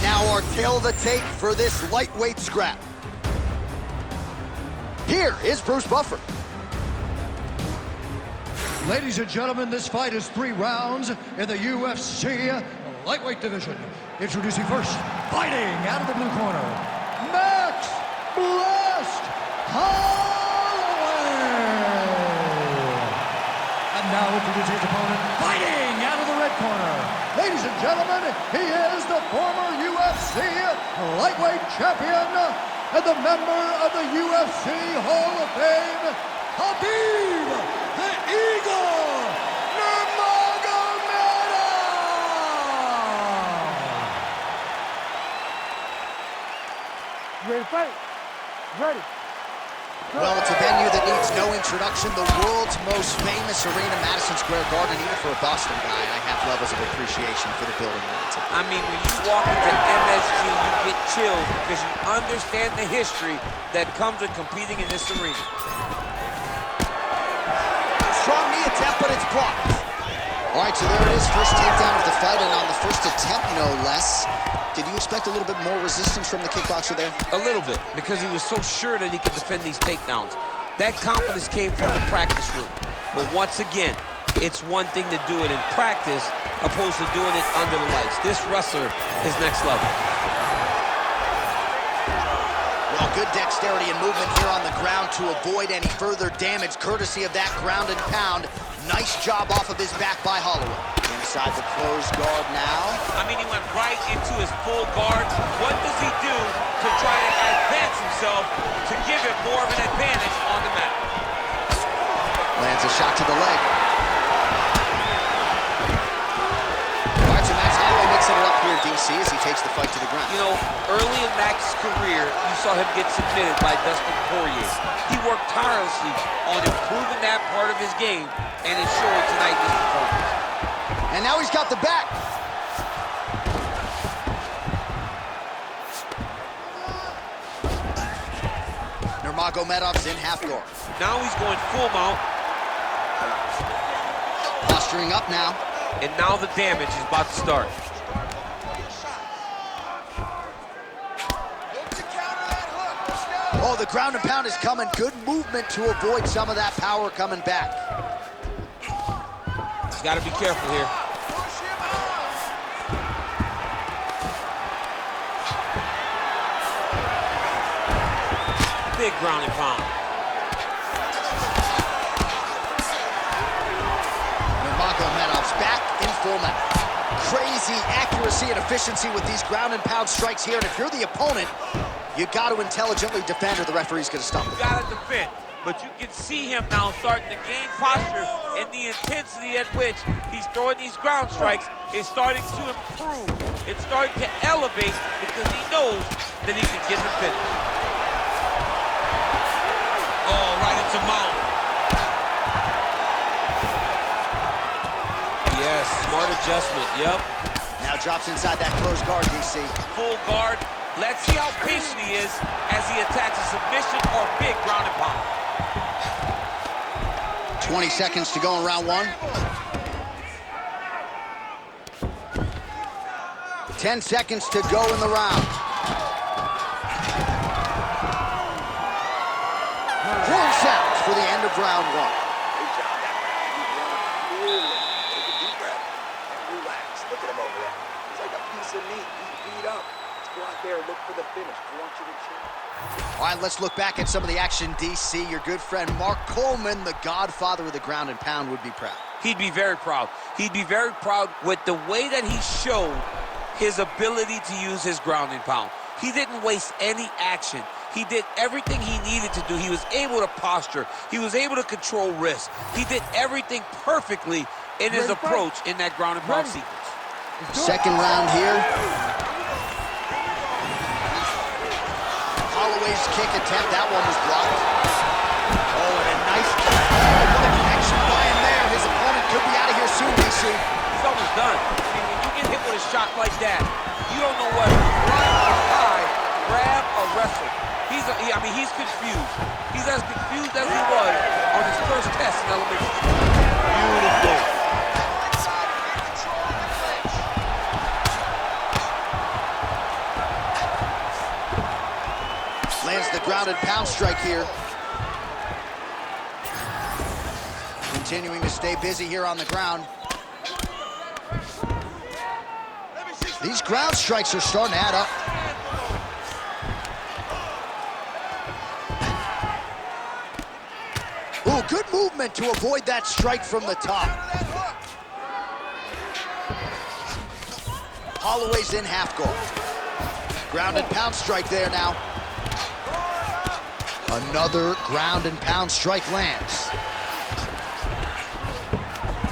Now our tale of the tape for this lightweight scrap. Here is Bruce Buffer. Ladies and gentlemen, this fight is 3 rounds in the UFC lightweight division. Introducing first, fighting out of the blue corner, Max Blast Holloway. And now introducing his opponent, fighting out of the red corner. Ladies and gentlemen, he is the former UFC lightweight champion and the member of the UFC Hall of Fame, Khabib, the Eagle, Nurmagomedov! Ready to fight? Ready. Well, it's a venue that needs no introduction. The world's most famous arena, Madison Square Garden. Even for a Boston guy, I have levels of appreciation for the building. I mean, when you walk into MSG, you get chills because you understand the history that comes with competing in this arena. Strong knee attempt, but it's blocked. All right, so there it is. First takedown of the fight, and on the first attempt, no less. Did you expect a little bit more resistance from the kickboxer there? A little bit, because he was so sure that he could defend these takedowns. That confidence came from the practice room. But once again, it's one thing to do it in practice opposed to doing it under the lights. This wrestler is next level. Well, good dexterity and movement here on the ground to avoid any further damage, courtesy of that ground and pound. Nice job off of his back by Holloway. Inside the closed guard now. I mean, he went right into his full guard. What does he do to try to advance himself to give him more of an advantage on the mat? Lands a shot to the leg. All right, so Max Holloway mixing it up here, DC, as he takes the fight to the ground. You know, early in Max's career, you saw him get submitted by Dustin Poirier. He worked tirelessly on improving that part of his game, and it showed tonight in his performance. And now he's got the back. Nurmagomedov's in half guard. Now he's going full mount. Posturing up now. And now the damage is about to start. Oh, the ground and pound is coming. Good movement to avoid some of that power coming back. He's got to be careful here. Big ground and pound. Nurmagomedov's back in full mount. Crazy accuracy and efficiency with these ground and pound strikes here. And if you're the opponent, you got to intelligently defend or the referee's going to stop it. You got to defend. But you can see him now starting to gain posture, and the intensity at which he's throwing these ground strikes is starting to improve. It's starting to elevate because he knows that he can get the finish. Oh, right into mount. Yes, smart adjustment, yep. Now drops inside that closed guard, DC. Full guard. Let's see how patient he is as he attacks a submission or big ground and pound. 20 seconds to go in round 1. 10 seconds to go in the round. 4 sounds for the end of round 1. Great job. Take a deep breath and relax. Look at him over there. He's like a piece of meat. He's beat up. Let's go out there and look for the finish. I want you to chill. All right, let's look back at some of the action, DC. Your good friend Mark Coleman, the godfather of the ground and pound, would be proud. He'd be very proud. He'd be very proud with the way that he showed his ability to use his ground and pound. He didn't waste any action. He did everything he needed to do. He was able to posture. He was able to control risk. He did everything perfectly in his approach in that ground and pound sequence. Second round here. Holloway's kick attempt, that one was blocked. Oh, and a nice kick. Oh, what a connection by him there. His opponent could be out of here soon, DC. He's almost done. I mean, when you get hit with a shot like that, you don't know whether to run or hide, grab or wrestle. He's confused. He's as confused as he was on his first test in elementary school. Beautiful. ground and pound strike here. Continuing to stay busy here on the ground. These ground strikes are starting to add up. Ooh, good movement to avoid that strike from the top. Holloway's in half guard. Ground and pound strike there now. Another ground and pound strike lands.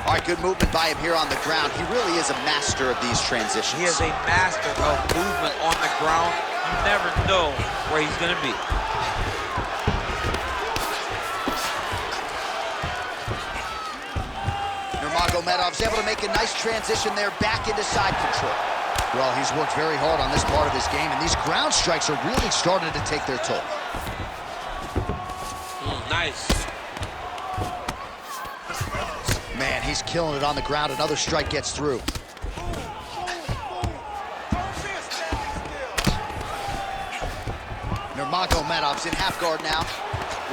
All right, good movement by him here on the ground. He really is a master of these transitions. He is a master of movement on the ground. You never know where he's going to be. Nurmagomedov's able to make a nice transition there back into side control. Well, he's worked very hard on this part of his game, and these ground strikes are really starting to take their toll. Nice. Man, he's killing it on the ground. Another strike gets through. Nurmagomedov's in half guard now.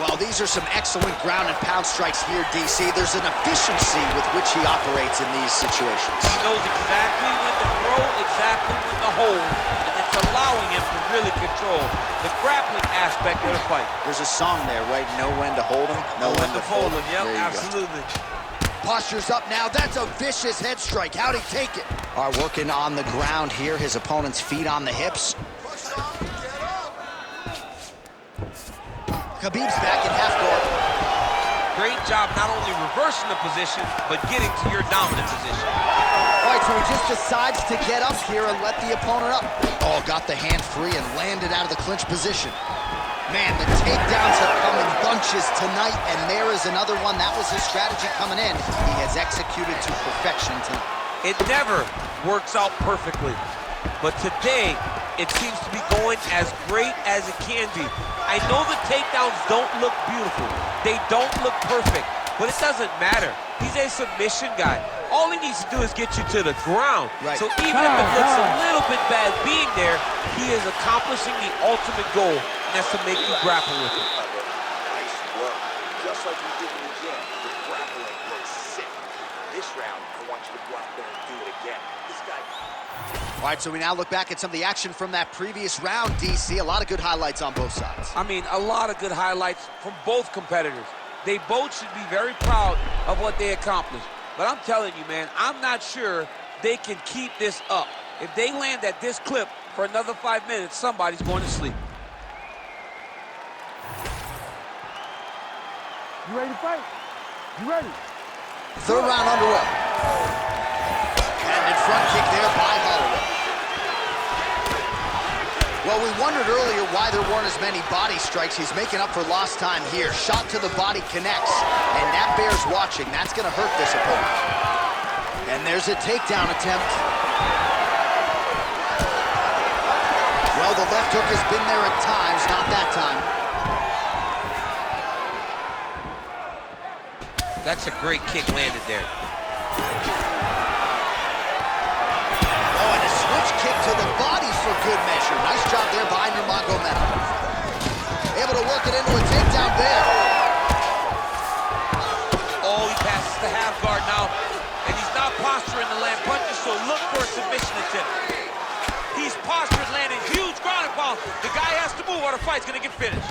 Well, these are some excellent ground and pound strikes here, DC. There's an efficiency with which he operates in these situations. He knows exactly when to throw, exactly when to hold, and it's allowing him to really control the grappling aspect of the fight. There's a song there, right? Know when to hold him, know when to fold him. Yep, There you go. absolutely. Posture's up now. That's a vicious head strike. How'd he take it? All right, working on the ground here. His opponent's feet on the hips. Khabib's back in half guard. Great job not only reversing the position, but getting to your dominant position. All right, so he just decides to get up here and let the opponent up. Oh, got the hand free and landed out of the clinch position. Man, the takedowns have come in bunches tonight, and there is another one. That was his strategy coming in. He has executed to perfection tonight. It never works out perfectly, but today it seems to be going as great as it can be. I know the takedowns don't look beautiful. They don't look perfect, but it doesn't matter. He's a submission guy. All he needs to do is get you to the ground. Right. So even if it looks a little bit bad being there, he is accomplishing the ultimate goal, and that's to make you grapple with it. Nice work. Just like you did in the gym, the grappling looks sick. This round, I want you to go out there and do it again. This guy... All right, so we now look back at some of the action from that previous round, DC. A lot of good highlights on both sides. I mean, a lot of good highlights from both competitors. They both should be very proud of what they accomplished. But I'm telling you, man, I'm not sure they can keep this up. If they land at this clip for another 5 minutes, somebody's going to sleep. You ready to fight? You ready? Third round underway. And in front kick there by Holloway. Well, we wondered earlier why there weren't as many body strikes. He's making up for lost time here. Shot to the body connects, and that bears watching. That's going to hurt this opponent. And there's a takedown attempt. Well, the left hook has been there at times, not that time. That's a great kick landed there. Kick to the body for good measure. Nice job there by Nurmagomedov. Able to work it into a takedown there. Oh, he passes the half guard now, and he's not posturing to land punches, so look for a submission attempt. He's postured, landing huge ground and pound. The guy has to move or the fight's gonna get finished.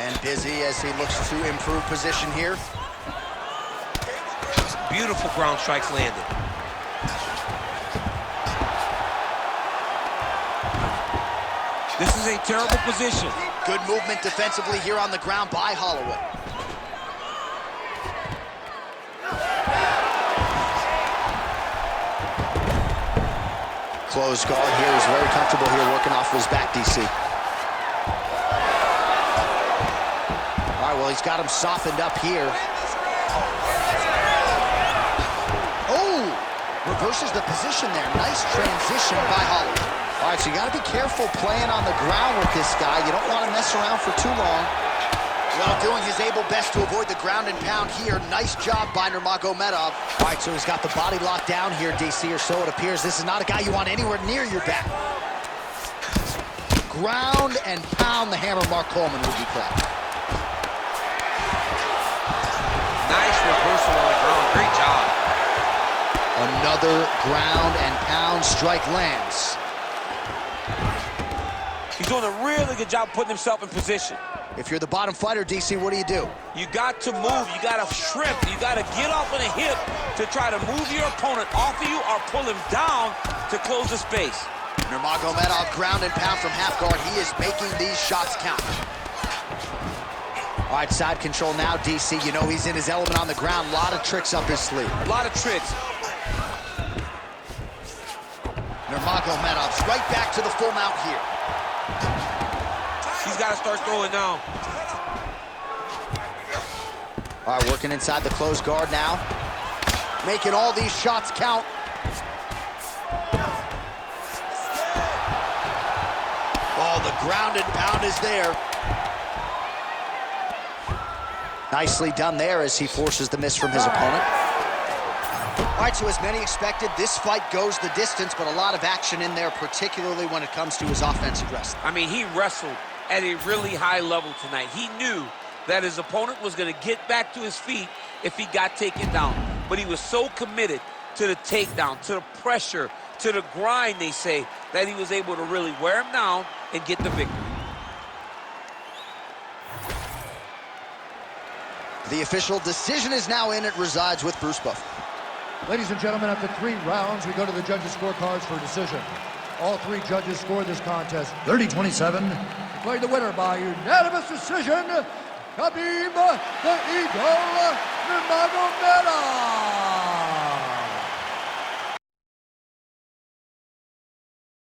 And busy as he looks to improve position here. Beautiful ground strikes landed. This is a terrible position. Good movement defensively here on the ground by Holloway. Closed guard here. He's very comfortable here working off of his back, DC. All right, well, he's got him softened up here. Oh, reverses the position there. Nice transition by Holloway. All right, so you got to be careful playing on the ground with this guy. You don't want to mess around for too long. Well, doing his able best to avoid the ground and pound here. Nice job by Nurmagomedov. All right, so he's got the body locked down here, DC, or so it appears. This is not a guy you want anywhere near your back. Ground and pound, the hammer Mark Coleman would be called. Nice reversal on the ground. Great job. Another ground and pound strike lands. He's doing a really good job putting himself in position. If you're the bottom fighter, DC, what do? You got to move. You got to shrimp. You got to get off on a hip to try to move your opponent off of you or pull him down to close the space. Nurmagomedov ground and pound from half guard. He is making these shots count. All right, side control now, DC. You know he's in his element on the ground. A lot of tricks up his sleeve. A lot of tricks. Nurmagomedov's right back to the full mount here. He's got to start throwing now. All right, working inside the closed guard now. Making all these shots count. Oh, the ground and pound is there. Nicely done there as he forces the miss from his opponent. All right, so as many expected, this fight goes the distance, but a lot of action in there, particularly when it comes to his offensive wrestling. I mean, he wrestled at a really high level tonight. He knew that his opponent was going to get back to his feet if he got taken down. But he was so committed to the takedown, to the pressure, to the grind, they say, that he was able to really wear him down and get the victory. The official decision is now in. It resides with Bruce Buffer. Ladies and gentlemen, after 3 rounds, we go to the judges' scorecards for a decision. All 3 judges scored this contest 30-27. Declared the winner by unanimous decision, Khabib the Eagle Nurmagomedov.